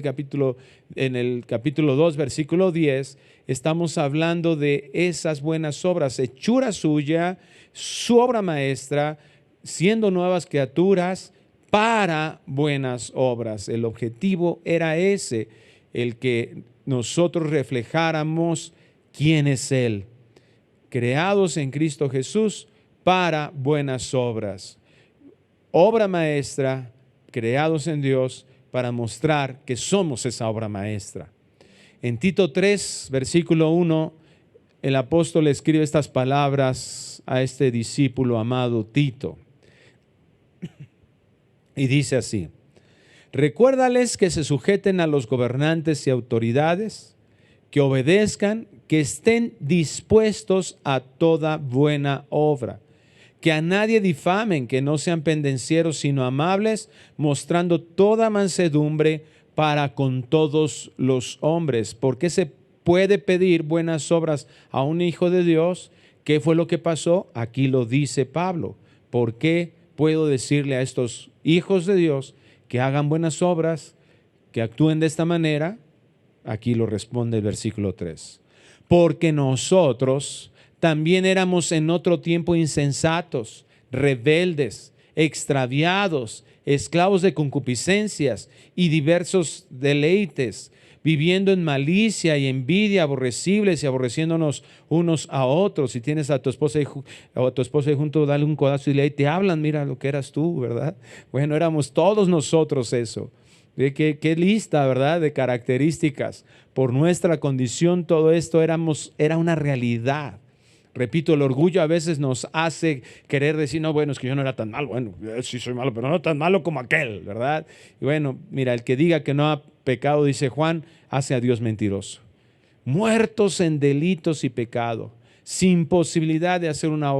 el capítulo 2, versículo 10, estamos hablando de esas buenas obras, hechura suya, su obra maestra, siendo nuevas criaturas para buenas obras. El objetivo era ese, el que nosotros reflejáramos quién es Él, creados en Cristo Jesús para buenas obras. Obra maestra, creados en Dios para mostrar que somos esa obra maestra. En Tito 3, versículo 1, el apóstol escribe estas palabras a este discípulo amado Tito. Y dice así: recuérdales que se sujeten a los gobernantes y autoridades, que obedezcan, que estén dispuestos a toda buena obra, que a nadie difamen, que no sean pendencieros, sino amables, mostrando toda mansedumbre para con todos los hombres. ¿Por qué se puede pedir buenas obras a un hijo de Dios? ¿Qué fue lo que pasó? Aquí lo dice Pablo. ¿Por qué puedo decirle a estos hijos de Dios que hagan buenas obras, que actúen de esta manera? Aquí lo responde el versículo 3. Porque nosotros también éramos en otro tiempo insensatos, rebeldes, extraviados, esclavos de concupiscencias y diversos deleites, viviendo en malicia y envidia, aborrecibles y aborreciéndonos unos a otros. Si tienes a tu esposa ahí junto, dale un codazo y le te hablan, mira lo que eras tú, ¿verdad? Bueno, éramos todos nosotros eso. Qué lista, ¿verdad?, de características. Por nuestra condición todo esto era una realidad. Repito, el orgullo a veces nos hace querer decir, no, bueno, es que yo no era tan malo. Bueno, sí soy malo, pero no tan malo como aquel, ¿verdad? Y bueno, mira, el que diga que no ha pecado, dice Juan, hace a Dios mentiroso. Muertos en delitos y pecado, sin posibilidad de hacer una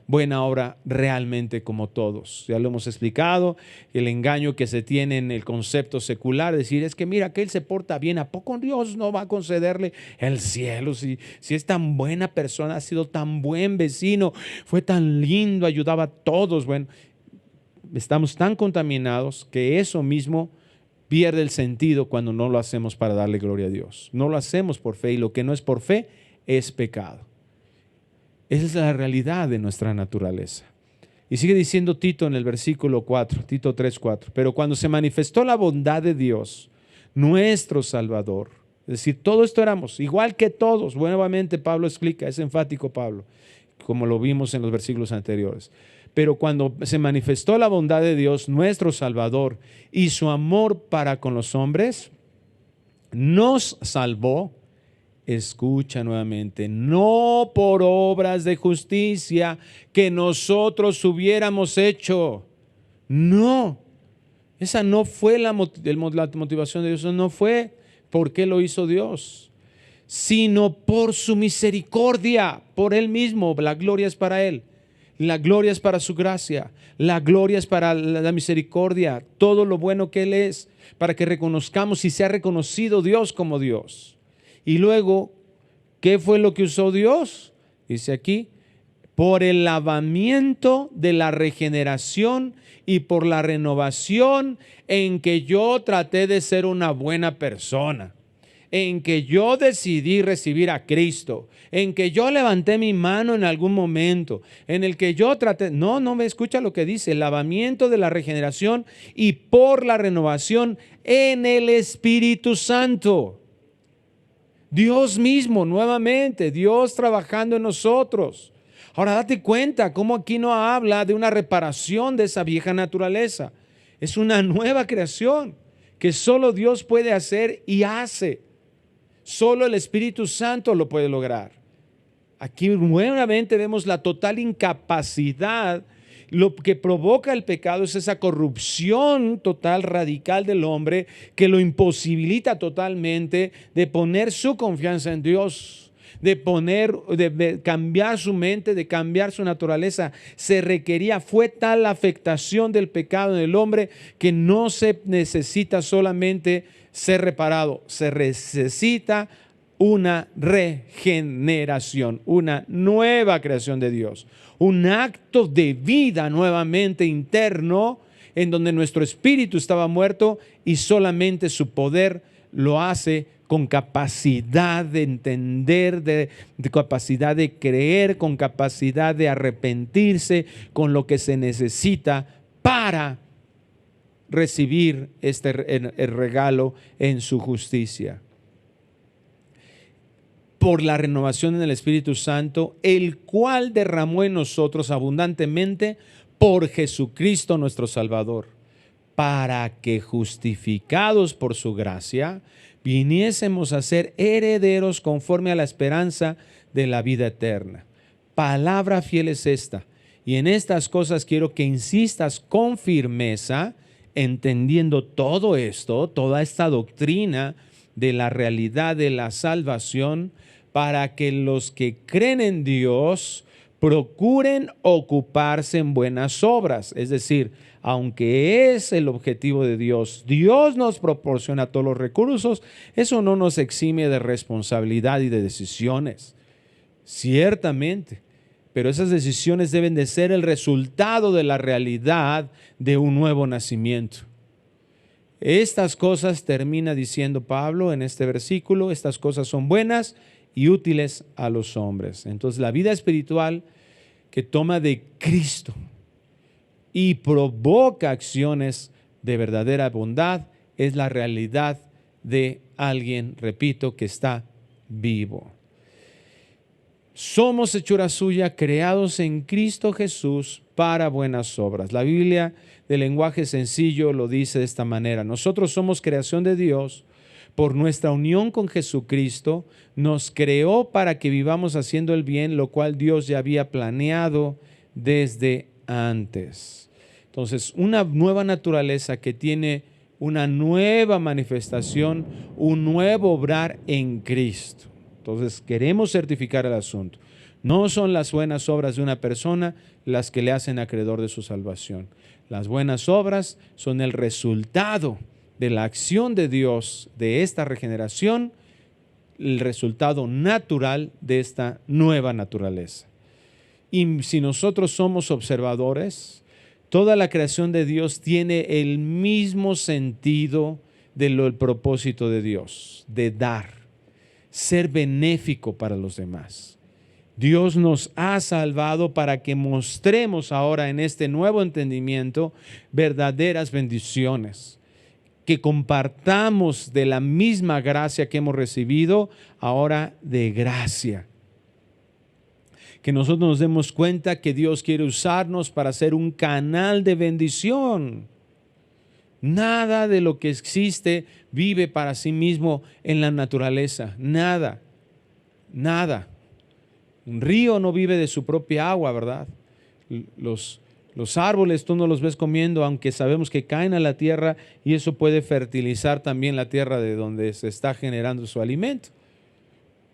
buena obra realmente como todos. Ya lo hemos explicado, el engaño que se tiene en el concepto secular, decir, es que mira, que él se porta bien, ¿a poco Dios no va a concederle el cielo? Si es tan buena persona, ha sido tan buen vecino, fue tan lindo, ayudaba a todos. Bueno, estamos tan contaminados que eso mismo pierde el sentido cuando no lo hacemos para darle gloria a Dios. No lo hacemos por fe, y lo que no es por fe es pecado. Esa es la realidad de nuestra naturaleza. Y sigue diciendo Tito en el versículo 4, Tito 3:4. Pero cuando se manifestó la bondad de Dios, nuestro Salvador, es decir, todo esto éramos igual que todos. Nuevamente Pablo explica, es enfático Pablo, como lo vimos en los versículos anteriores. Pero cuando se manifestó la bondad de Dios, nuestro Salvador, y su amor para con los hombres, nos salvó. Escucha nuevamente, no por obras de justicia que nosotros hubiéramos hecho. No, esa no fue la motivación de Dios, no fue por qué lo hizo Dios, sino por su misericordia, por Él mismo. La gloria es para Él, la gloria es para su gracia, la gloria es para la misericordia, todo lo bueno que Él es, para que reconozcamos y sea reconocido Dios como Dios. Y luego, ¿qué fue lo que usó Dios? Dice aquí, por el lavamiento de la regeneración y por la renovación en que yo traté de ser una buena persona, en que yo decidí recibir a Cristo, en que yo levanté mi mano en algún momento, en el que yo traté, no me escucha lo que dice, el lavamiento de la regeneración y por la renovación en el Espíritu Santo. Dios mismo, nuevamente, Dios trabajando en nosotros. Ahora date cuenta cómo aquí no habla de una reparación de esa vieja naturaleza. Es una nueva creación que solo Dios puede hacer y hace. Solo el Espíritu Santo lo puede lograr. Aquí nuevamente vemos la total incapacidad. Lo que provoca el pecado es esa corrupción total, radical del hombre, que lo imposibilita totalmente de poner su confianza en Dios, de cambiar su mente, de cambiar su naturaleza. Fue tal la afectación del pecado en el hombre que no se necesita solamente ser reparado, se necesita una regeneración, una nueva creación de Dios, un acto de vida nuevamente interno en donde nuestro espíritu estaba muerto y solamente su poder lo hace con capacidad de entender, de capacidad de creer, con capacidad de arrepentirse, con lo que se necesita para recibir el regalo en su justicia. Por la renovación en el Espíritu Santo, el cual derramó en nosotros abundantemente por Jesucristo nuestro Salvador, para que justificados por su gracia, viniésemos a ser herederos conforme a la esperanza de la vida eterna. Palabra fiel es esta, y en estas cosas quiero que insistas con firmeza, entendiendo todo esto, toda esta doctrina de la realidad de la salvación, para que los que creen en Dios procuren ocuparse en buenas obras. Es decir, aunque es el objetivo de Dios, Dios nos proporciona todos los recursos, eso no nos exime de responsabilidad y de decisiones. Ciertamente, pero esas decisiones deben de ser el resultado de la realidad de un nuevo nacimiento. Estas cosas, termina diciendo Pablo en este versículo, estas cosas son buenas y útiles a los hombres. Entonces la vida espiritual que toma de Cristo y provoca acciones de verdadera bondad es la realidad de alguien, repito, que está vivo. Somos hechura suya, creados en Cristo Jesús para buenas obras. La Biblia de lenguaje sencillo lo dice de esta manera: nosotros somos creación de Dios. Por nuestra unión con Jesucristo, nos creó para que vivamos haciendo el bien, lo cual Dios ya había planeado desde antes. Entonces, una nueva naturaleza que tiene una nueva manifestación, un nuevo obrar en Cristo. Entonces, queremos certificar el asunto. No son las buenas obras de una persona las que le hacen acreedor de su salvación. Las buenas obras son el resultado de la acción de Dios, de esta regeneración, el resultado natural de esta nueva naturaleza. Y si nosotros somos observadores, toda la creación de Dios tiene el mismo sentido del propósito de Dios, de dar, ser benéfico para los demás. Dios nos ha salvado para que mostremos ahora en este nuevo entendimiento verdaderas bendiciones, que compartamos de la misma gracia que hemos recibido, ahora de gracia. Que nosotros nos demos cuenta que Dios quiere usarnos para ser un canal de bendición. Nada de lo que existe vive para sí mismo en la naturaleza. Nada. Un río no vive de su propia agua, ¿verdad? Los árboles tú no los ves comiendo, aunque sabemos que caen a la tierra y eso puede fertilizar también la tierra de donde se está generando su alimento.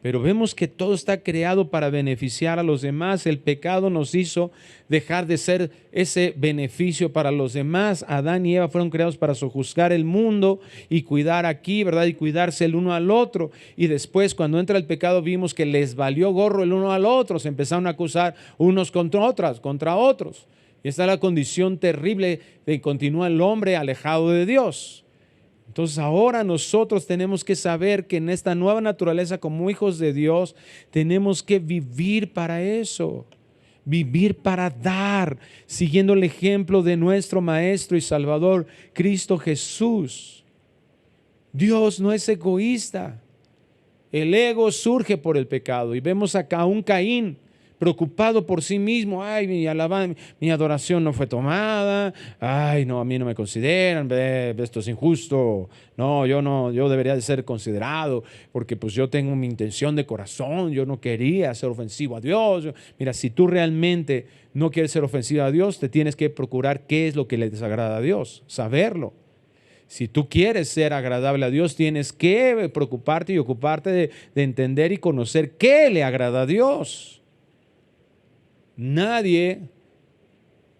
Pero vemos que todo está creado para beneficiar a los demás. El pecado nos hizo dejar de ser ese beneficio para los demás. Adán y Eva fueron creados para sojuzgar el mundo y cuidar aquí, ¿verdad? Y cuidarse el uno al otro. Y después, cuando entra el pecado, vimos que les valió gorro el uno al otro. Se empezaron a acusar unos contra otros. Y esta es la condición terrible de que continúa el hombre alejado de Dios. Entonces ahora nosotros tenemos que saber que en esta nueva naturaleza como hijos de Dios tenemos que vivir para eso, vivir para dar, siguiendo el ejemplo de nuestro Maestro y Salvador, Cristo Jesús. Dios no es egoísta. El ego surge por el pecado y vemos acá a un Caín preocupado por sí mismo. Ay, mi adoración no fue tomada. Ay, no, a mí no me consideran. Esto es injusto. No, yo debería de ser considerado porque pues yo tengo mi intención de corazón. Yo no quería ser ofensivo a Dios. Mira, si tú realmente no quieres ser ofensivo a Dios, te tienes que procurar qué es lo que le desagrada a Dios, saberlo. Si tú quieres ser agradable a Dios, tienes que preocuparte y ocuparte de entender y conocer qué le agrada a Dios. Nadie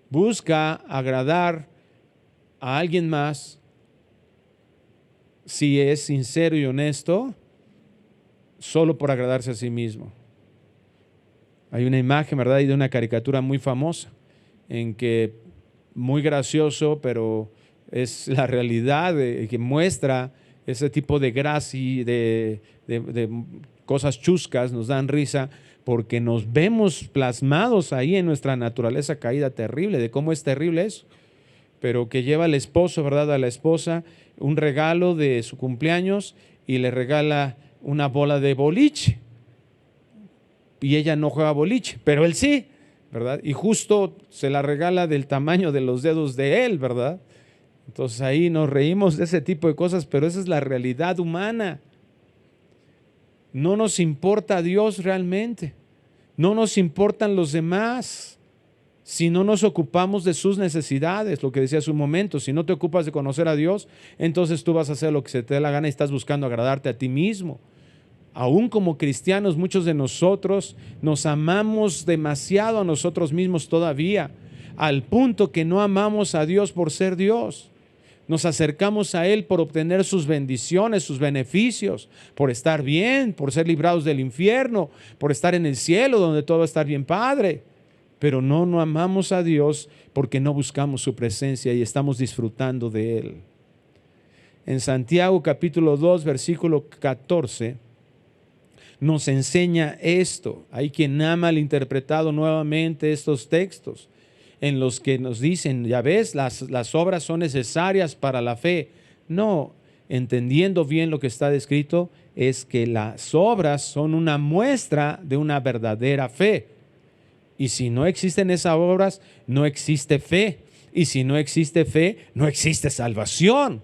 busca agradar a alguien más si es sincero y honesto, solo por agradarse a sí mismo. Hay una imagen, ¿verdad? Y de una caricatura muy famosa, en que muy gracioso, pero es la realidad que muestra ese tipo de gracia y de cosas chuscas, nos dan risa, porque nos vemos plasmados ahí en nuestra naturaleza caída terrible, de cómo es terrible eso. Pero que lleva el esposo, ¿verdad?, a la esposa un regalo de su cumpleaños y le regala una bola de boliche. Y ella no juega boliche, pero él sí, ¿verdad? Y justo se la regala del tamaño de los dedos de él, ¿verdad? Entonces ahí nos reímos de ese tipo de cosas, pero esa es la realidad humana. No nos importa Dios realmente, no nos importan los demás, si no nos ocupamos de sus necesidades, lo que decía hace un momento. Si no te ocupas de conocer a Dios, entonces tú vas a hacer lo que se te dé la gana y estás buscando agradarte a ti mismo. Aún como cristianos, muchos de nosotros nos amamos demasiado a nosotros mismos todavía, al punto que no amamos a Dios por ser Dios. Nos acercamos a Él por obtener sus bendiciones, sus beneficios, por estar bien, por ser librados del infierno, por estar en el cielo donde todo va a estar bien padre. Pero no amamos a Dios porque no buscamos su presencia y estamos disfrutando de Él. En Santiago capítulo 2, versículo 14, nos enseña esto. Hay quien ha malinterpretado nuevamente estos textos, en los que nos dicen, ya ves, las obras son necesarias para la fe. No, entendiendo bien lo que está descrito, es que las obras son una muestra de una verdadera fe. Y si no existen esas obras, no existe fe. Y si no existe fe, no existe salvación.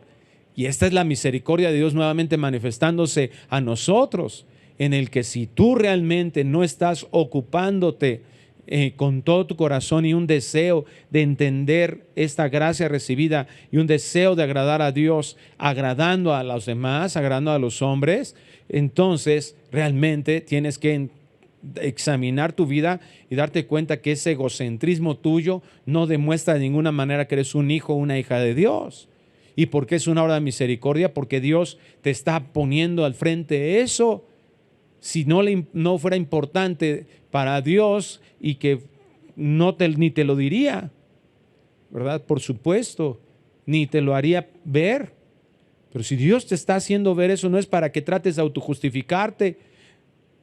Y esta es la misericordia de Dios nuevamente manifestándose a nosotros, en el que si tú realmente no estás ocupándote con todo tu corazón y un deseo de entender esta gracia recibida y un deseo de agradar a Dios, agradando a los demás, agradando a los hombres, entonces realmente tienes que examinar tu vida y darte cuenta que ese egocentrismo tuyo no demuestra de ninguna manera que eres un hijo o una hija de Dios. ¿Y por qué es una obra de misericordia? Porque Dios te está poniendo al frente eso. Si no fuera importante para Dios y que ni te lo diría, ¿verdad? Por supuesto, ni te lo haría ver. Pero si Dios te está haciendo ver eso, no es para que trates de autojustificarte.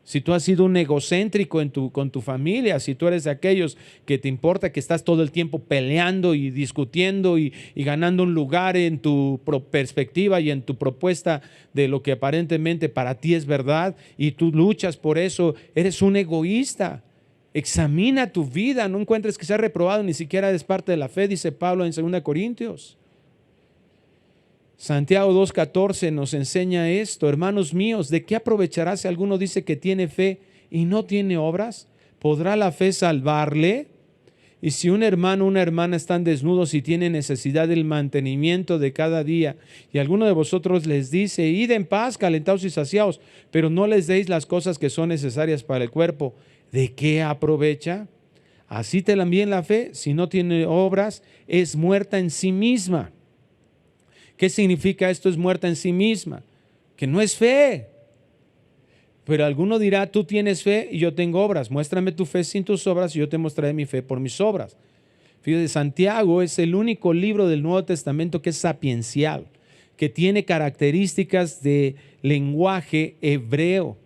Si tú has sido un egocéntrico con tu familia, si tú eres de aquellos que te importa que estás todo el tiempo peleando y discutiendo y ganando un lugar en tu perspectiva y en tu propuesta de lo que aparentemente para ti es verdad y tú luchas por eso, eres un egoísta. Examina tu vida, no encuentres que sea reprobado, ni siquiera es parte de la fe, dice Pablo en 2 Corintios. Santiago 2:14 nos enseña esto: hermanos míos, ¿de qué aprovechará si alguno dice que tiene fe y no tiene obras? ¿Podrá la fe salvarle? Y si un hermano o una hermana están desnudos y tienen necesidad del mantenimiento de cada día, y alguno de vosotros les dice, id en paz, calentaos y saciaos, pero no les deis las cosas que son necesarias para el cuerpo, ¿de qué aprovecha? Así también la fe, si no tiene obras, es muerta en sí misma. ¿Qué significa esto? Es muerta en sí misma, que no es fe. Pero alguno dirá, tú tienes fe y yo tengo obras. Muéstrame tu fe sin tus obras y yo te mostraré mi fe por mis obras. Fíjate, Santiago es el único libro del Nuevo Testamento que es sapiencial, que tiene características de lenguaje hebreo,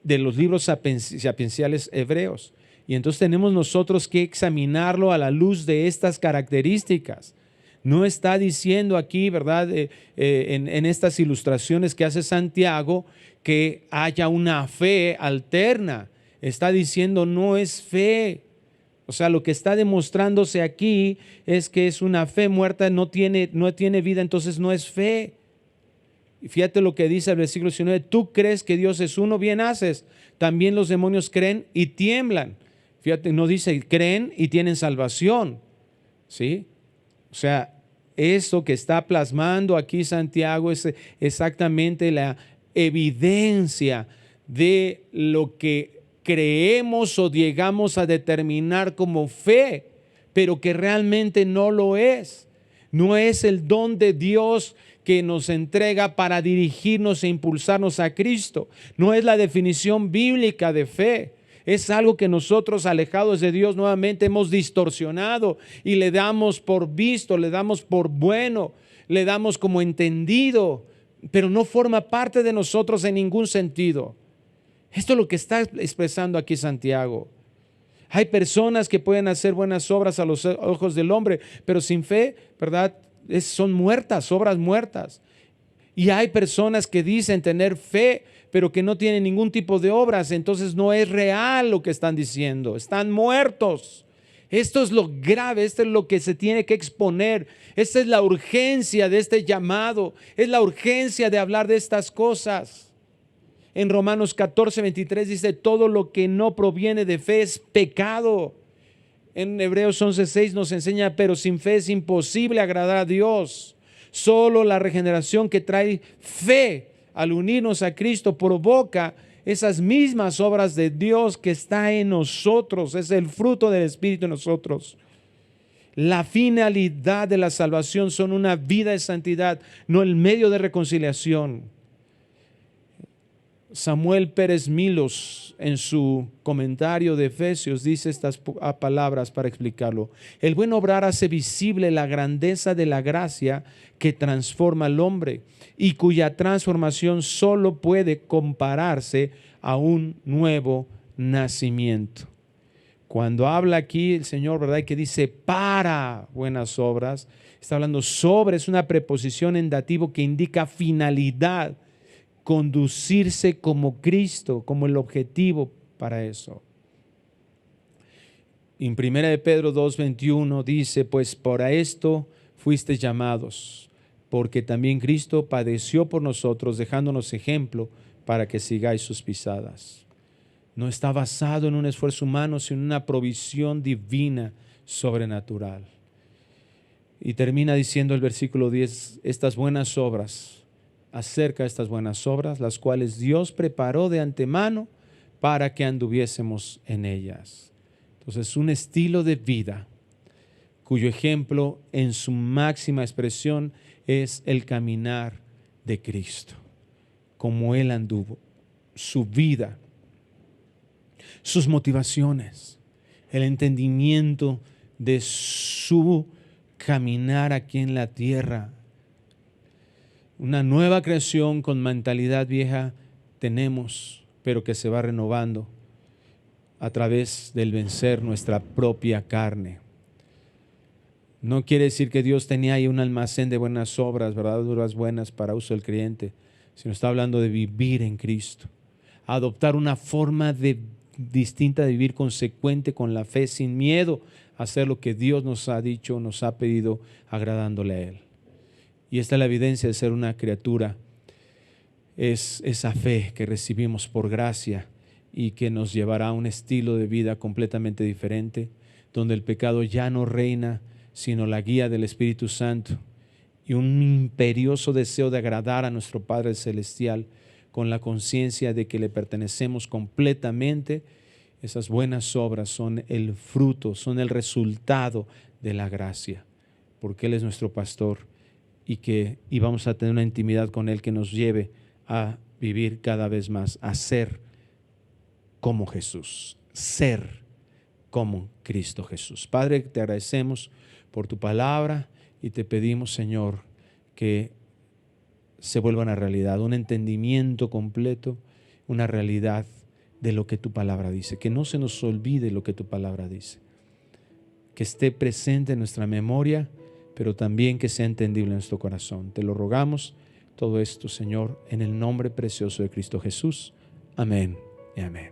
de los libros sapienciales hebreos. Y entonces tenemos nosotros que examinarlo a la luz de estas características. No está diciendo aquí, ¿verdad? En estas ilustraciones que hace Santiago, que haya una fe alterna. Está diciendo no es fe. O sea, lo que está demostrándose aquí es que es una fe muerta, no tiene vida, entonces no es fe. Y fíjate lo que dice el versículo 19, tú crees que Dios es uno, bien haces. También los demonios creen y tiemblan. Fíjate, no dice creen y tienen salvación. ¿Sí? O sea, eso que está plasmando aquí Santiago es exactamente la evidencia de lo que creemos o llegamos a determinar como fe, pero que realmente no lo es. No es el don de Dios que nos entrega para dirigirnos e impulsarnos a Cristo. No es la definición bíblica de fe. Es algo que nosotros, alejados de Dios, nuevamente hemos distorsionado y le damos por visto, le damos por bueno, le damos como entendido, pero no forma parte de nosotros en ningún sentido. Esto es lo que está expresando aquí Santiago. Hay personas que pueden hacer buenas obras a los ojos del hombre, pero sin fe, ¿verdad? Son muertas, obras muertas. Y hay personas que dicen tener fe, pero que no tienen ningún tipo de obras, entonces no es real lo que están diciendo, están muertos. Esto es lo grave, esto es lo que se tiene que exponer, esta es la urgencia de este llamado, es la urgencia de hablar de estas cosas. En Romanos 14:23 dice, todo lo que no proviene de fe es pecado. En Hebreos 11:6 nos enseña, pero sin fe es imposible agradar a Dios. Solo la regeneración que trae fe al unirnos a Cristo provoca esas mismas obras de Dios que está en nosotros, es el fruto del Espíritu en nosotros. La finalidad de la salvación son una vida de santidad, no el medio de reconciliación. Samuel Pérez Milos, en su comentario de Efesios, dice estas palabras para explicarlo. El buen obrar hace visible la grandeza de la gracia que transforma al hombre y cuya transformación solo puede compararse a un nuevo nacimiento. Cuando habla aquí el Señor, ¿verdad? Que dice para buenas obras, está hablando sobre, es una preposición en dativo que indica finalidad, conducirse como Cristo, como el objetivo para eso. En 1 de Pedro 2:21 dice, pues para esto fuisteis llamados, porque también Cristo padeció por nosotros, dejándonos ejemplo para que sigáis sus pisadas. No está basado en un esfuerzo humano, sino en una provisión divina, sobrenatural. Y termina diciendo el versículo 10, estas buenas obras, acerca de estas buenas obras, las cuales Dios preparó de antemano para que anduviésemos en ellas. Entonces, un estilo de vida cuyo ejemplo en su máxima expresión es el caminar de Cristo, como Él anduvo, su vida, sus motivaciones, el entendimiento de su caminar aquí en la tierra. Una nueva creación con mentalidad vieja tenemos, pero que se va renovando a través del vencer nuestra propia carne. No quiere decir que Dios tenía ahí un almacén de buenas obras, verdaderas buenas para uso del creyente, sino está hablando de vivir en Cristo, adoptar una forma distinta de vivir, consecuente con la fe, sin miedo a hacer lo que Dios nos ha dicho, nos ha pedido, agradándole a Él. Y esta es la evidencia de ser una criatura, es esa fe que recibimos por gracia y que nos llevará a un estilo de vida completamente diferente, donde el pecado ya no reina, sino la guía del Espíritu Santo y un imperioso deseo de agradar a nuestro Padre Celestial con la conciencia de que le pertenecemos completamente. Esas buenas obras son el fruto, son el resultado de la gracia, porque Él es nuestro pastor y vamos a tener una intimidad con Él que nos lleve a vivir cada vez más, a ser como Jesús, ser como Cristo Jesús. Padre, te agradecemos por tu palabra y te pedimos, Señor, que se vuelva una realidad, un entendimiento completo, una realidad de lo que tu palabra dice, que no se nos olvide lo que tu palabra dice, que esté presente en nuestra memoria, pero también que sea entendible en nuestro corazón. Te lo rogamos todo esto, Señor, en el nombre precioso de Cristo Jesús. Amén y amén.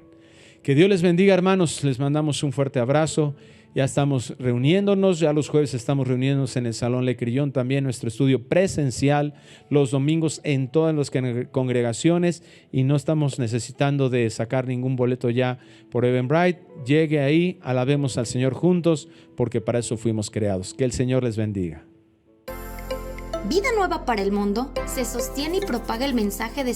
Que Dios les bendiga, hermanos. Les mandamos un fuerte abrazo. Ya estamos reuniéndonos, ya los jueves estamos reuniéndonos en el Salón Le Crillon, también nuestro estudio presencial, los domingos en todas las congregaciones, y no estamos necesitando de sacar ningún boleto ya por Eventbrite. Llegue ahí, alabemos al Señor juntos, porque para eso fuimos creados. Que el Señor les bendiga. Vida Nueva para el Mundo se sostiene y propaga el mensaje de